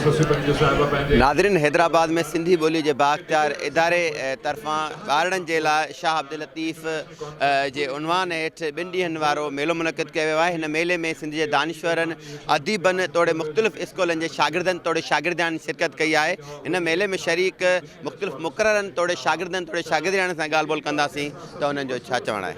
नाज़रीन, हैदराबाद में सिंधी ॿोली जे बाख्तियार इदारे तरफ़ां ॿारनि जे लाइ शाह अब्दुल लतीफ़ जे उनवान हेठि 2 ॾींहंनि वारो मेलो मुनक़िद कयो वियो आहे। हिन मेले में सिंध जे दानिश्वरनि, अदीबनि तोड़े मुख़्तलिफ़ स्कूलनि जे शागिर्दनि तोड़े शागिर्दियाणनि शिरकत कई आहे। हिन मेले में शरीक मुख़्तलिफ़ मुक़ररनि तोड़े शागिर्दनि तोड़े शागिर्दियाणनि सां ॻाल्हि ॿोल कंदासीं त उन्हनि जो छा चवणु आहे।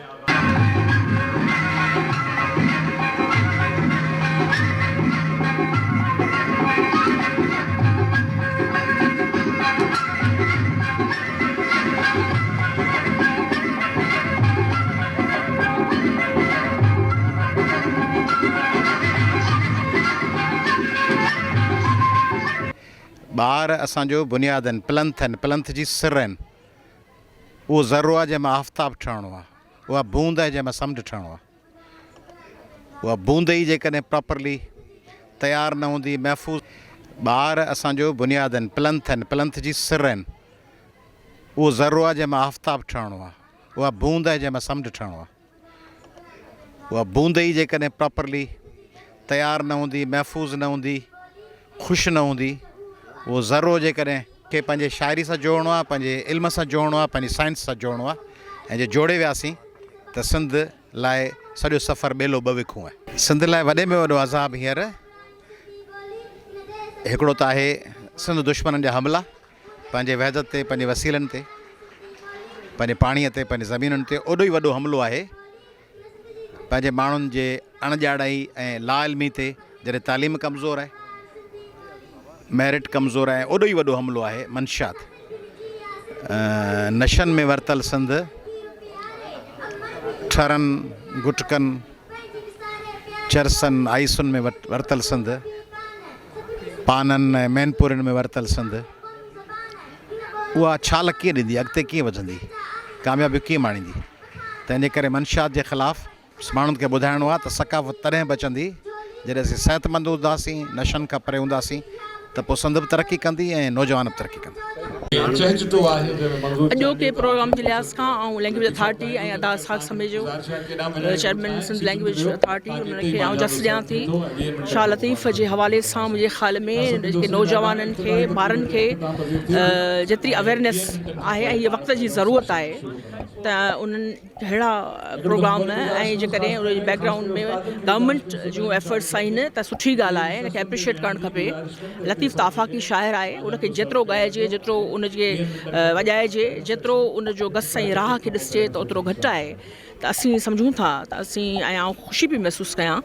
ॿार असांजो बुनियाद आहिनि, प्लंथ आहिनि, प्लंथ जी सिर आहिनि। उहो ज़रो आहे जंहिंमां आफ़्ताब ठहिणो आहे, उहा बूंद आहे जंहिंमां समुंड ठहिणो आहे। उहा बूंद ई जेकॾहिं प्रॉपरली तयारु न हूंदी, महफ़ूज़। ॿार असांजो बुनियाद आहिनि, प्लंथ आहिनि, प्लंथ जी सिर आहिनि। उहो ज़रो आहे जंहिंमां आफ़्ताब ठहिणो आहे, उहा बूंद आहे जंहिंमां समुंड ठहिणो आहे। उहा बूंद ई जेकॾहिं प्रॉपरली तयारु न हूंदी, महफ़ूज़ न हूंदी, ख़ुशि न हूंदी, उहो ज़रो जेकॾहिं के पंहिंजे शाइरी सां जोड़णो आहे, पंहिंजे इल्म सां जोड़णो आहे, पंहिंजी साइंस सां जोड़णो आहे, ऐं जे जोड़े वियासीं त सिंध लाइ सॼो सफ़र ॿेलो ॿविखूं आहे। सिंध लाइ वॾे में वॾो अज़ाब हींअर हिकिड़ो त आहे सिंध दुश्मननि जा हमला, पंहिंजे वहदत ते, पंहिंजे वसीलनि ते, पंहिंजे पाणीअ ते, पंहिंजे ज़मीनुनि ते। ओॾो ई वॾो हमिलो आहे पंहिंजे माण्हुनि जे अणॼाणाई ऐं लाइल्मी ते, जॾहिं तालीम कमज़ोर आहे, मेरिट कमज़ोर आहे। ओॾो ई वॾो हमिलो आहे मंशात। नशनि में वरितल सिंध, ठरनि, गुटकनि, चरसनि, आइसुनि में वरितल सिंध, पाननि ऐं मैनपुरनि में वरितल सिंध, उहा छाल कीअं ॾींदी, अॻिते कीअं वधंदी, कामयाबी कीअं माणींदी। तंहिंजे करे मंशात जे ख़िलाफ़ु माण्हुनि खे ॿुधाइणो आहे त सकाफ़त तॾहिं बचंदी जॾहिं असीं सिहतमंद हूंदासीं, नशनि खां परे हूंदासीं, त पोइ सिंध बि तरक़ी कंदी ऐं नौजवान बि तरक़ी कंदा। अॼोके प्रोग्राम जे लिहाज़ खां ऐं लैंग्वेज अथॉरिटी ऐं अदा साख समें जो चेयरमैन सिंध लैंग्वेज अथॉरिटी, उनखे आउं जस ॾियां थी। शाह लतीफ़ जे हवाले सां मुंहिंजे ख़्याल में जेके नौजवाननि खे, ॿारनि खे जेतिरी अवेयरनेस आहे ऐं हीअ वक़्त जी ज़रूरत आहे त उन्हनि अहिड़ा प्रोग्राम ऐं जेकॾहिं उन जे बैकग्राउंड में गवर्नमेंट जूं एफर्ट्स आहिनि त सुठी ॻाल्हि आहे, इनखे एप्रिशिएट करणु खपे। लतीफ़ त आफ़ाक़ी शाइर आहे, उनखे जेतिरो ॻाइजे, जेतिरो उनजे वॼाइजे, जेतिरो उनजो गस ऐं राह खे ॾिसजे त ओतिरो घटि आहे। त असीं सम्झूं था त असीं, ऐं आउं ख़ुशी बि महसूसु कयां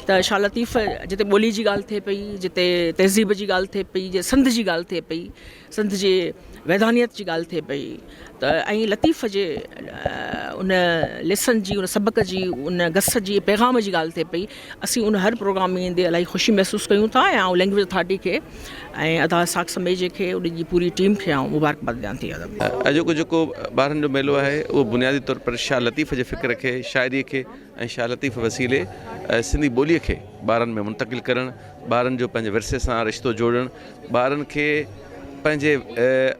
त शाह लतीफ़ जिते ॿोली जी ॻाल्हि थिए पई, जिते तहज़ीब जी ॻाल्हि थिए पई, जे सिंध जी ॻाल्हि थिए पई, सिंध जे वैधानियत जी ॻाल्हि थिए पई, त ऐं लतीफ़ जे उन लेसन जी, उन सबक़ जी, उन गस जी, पैगाम जी ॻाल्हि थिए पई, असीं उन हर प्रोग्राम में ईंदे इलाही ख़ुशी महसूसु कयूं था। ऐं आउं लैंग्वेज अथॉरिटी खे ऐं अदा साख समें खे, उनजी पूरी टीम खे आउं मुबारकबाद ॾियां थी। अॼोको जेको ॿारनि जो मेलो आहे उहो बुनियादी तौर पर शाह लतीफ़ जे फ़िक्र खे, शाइरीअ खे ऐं शाह लतीफ़ वसीले सिंधी ॿोलीअ खे ॿारनि में मुंतक़िल करणु, ॿारनि जो पंहिंजे विरसे सां रिश्तो जोड़णु, ॿारनि खे पंहिंजे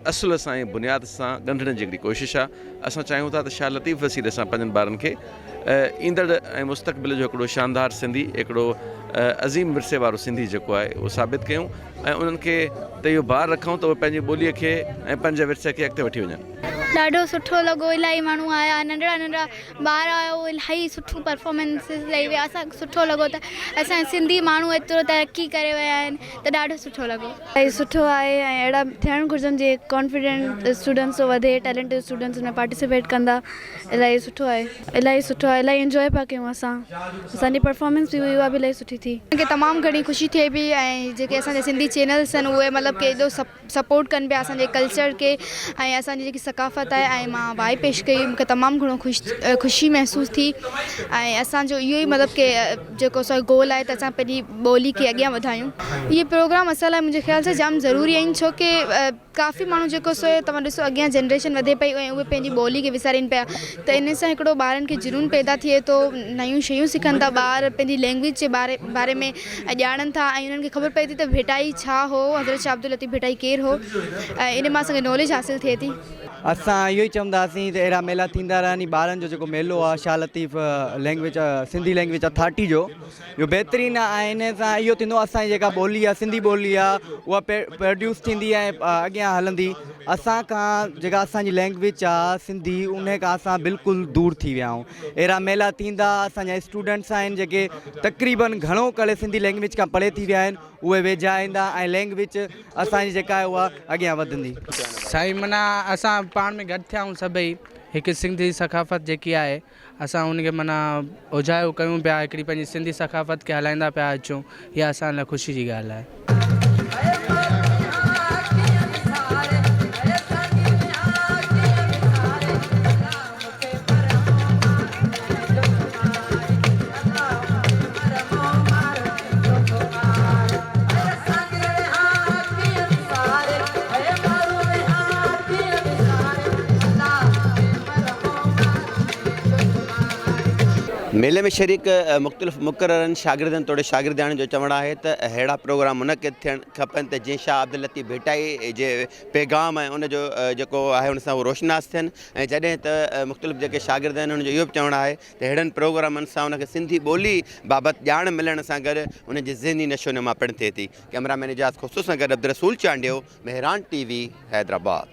असुल सां ऐं बुनियाद सां ॻंढण जी हिकिड़ी कोशिशि आहे। असां चाहियूं था त शाह लतीफ़ वसीले सां पंहिंजनि ॿारनि खे ईंदड़ ऐं मुस्तक़बिल जो हिकिड़ो शानदार सिंधी, हिकिड़ो अज़ीम विरसे वारो सिंधी जेको आहे उहो साबित कयूं ऐं उन्हनि खे त इहो भार रखूं त उहे पंहिंजी ॿोलीअ खे ऐं पंहिंजे विरसे खे अॻिते वठी वञनि। ॾाढो सुठो लॻो, इलाही माण्हू आया, नंढड़ा नंढड़ा ॿार आया, इलाही सुठो परफॉर्मेंसिस ॾेई विया। असांखे सुठो लॻो त असांजा सिंधी माण्हू एतिरो तरक़ी करे विया आहिनि, त ॾाढो सुठो लॻो। इलाही सुठो आहे ऐं अहिड़ा थियणु घुरिजनि जे कॉन्फिडेंट स्टूडेंट्स वधे, टैलेंटेड स्टूडेंट्स में पार्टिसिपेट कंदा। इलाही सुठो आहे, इलाही सुठो आहे, इलाही इंजॉय पिया कयूं असां। असांजी परफॉर्मेंस बि हुई, उहा बि इलाही सुठी थी। मूंखे तमामु घणी ख़ुशी थिए पई ऐं जेके असांजा सिंधी चैनल्स आहिनि उहे मतिलबु कि एॾो सपोर्ट कनि पिया असांजे कल्चर खे ऐं असांजी जेकी सकाफ़त आहे, ऐं मां वाई पेश कई, मूंखे तमामु घणो ख़ुशी महसूसु थी। ऐं असांजो इहो ई मतिलबु कि जेको असांजो गोल आहे त असां पंहिंजी ॿोली खे अॻियां वधायूं। इहे प्रोग्राम असां लाइ मुंहिंजे ख़्याल सां जाम ज़रूरी आहिनि, छो कि काफ़ी माण्हू जेको सो तव्हां ॾिसो अॻियां जनरेशन वधे पई ऐं उहे पंहिंजी ॿोली खे विसारीनि पिया त इन सां हिकिड़ो ॿारनि खे जुनून पैदा थिए थो नयूं शयूं सिखनि था ॿार पंहिंजी लैंग्वेज जे बारे में ॼाणनि था ऐं उन्हनि खे ख़बर पए थी त भिटाई छा हो हज़रत शाह अब्दुल लतीफ़ भिटाई केरु हो ऐं इन मां असांखे नॉलेज हासिलु थिए थी असां इहो ई चवंदासीं त अहिड़ा मेला थींदा रहनि ॿारनि जो जेको मेलो आहे Shah Latif language Sindhi language authority जो इहो बहितरीनु आहे इन सां इहो थींदो असांजी जेका ॿोली आहे सिंधी ॿोली आहे उहा प्रोड्यूस थींदी ऐं अॻियां हलंदी असां खां जेका असांजी लैंग्वेज आहे सिंधी उन खां असां बिल्कुलु दूरि थी विया आहियूं अहिड़ा मेला थींदा असांजा स्टूडेंट्स आहिनि जेके तक़रीबन घणो करे सिंधी लैंग्वेज खां परे थी विया आहिनि उहे वेझा ईंदा ऐं लैंग्वेज असांजी जेका आहे उहा अॻियां वधंदी साईं माना असां पाण में गॾु थिया आहियूं सभई हिकु सिंधी सकाफ़त जेकी आहे असां उनखे माना उजायो कयूं पिया हिकिड़ी पंहिंजी सिंधी सकाफ़त खे हलाईंदा पिया अचूं इहा असां लाइ ख़ुशी जी ॻाल्हि आहे मेले में शरीक मुख़्तलिफ़ मुक़ररनि शागिर्दनि तोड़े शागिर्दाणनि जो चवणु आहे त अहिड़ा प्रोग्राम मुनक़िद थियणु खपनि त जीअं शाह अब्दुल लतीफ़ भिटाई जे पैगाम ऐं उनजो जेको आहे उन सां उहो रोशनास थियनि ऐं जॾहिं त मुख़्तलिफ़ जेके शागिर्द आहिनि उनजो इहो बि चवणु आहे त अहिड़नि प्रोग्रामनि सां उनखे सिंधी ॿोली बाबति ॼाण मिलण सां गॾु उनजी ज़हनी नशो नुमा पिणु थिए थी कैमरामैन इजाज़ खुशू सां गॾु अब्दुल रसूल चांडियो मेहरान TV हैदराबाद।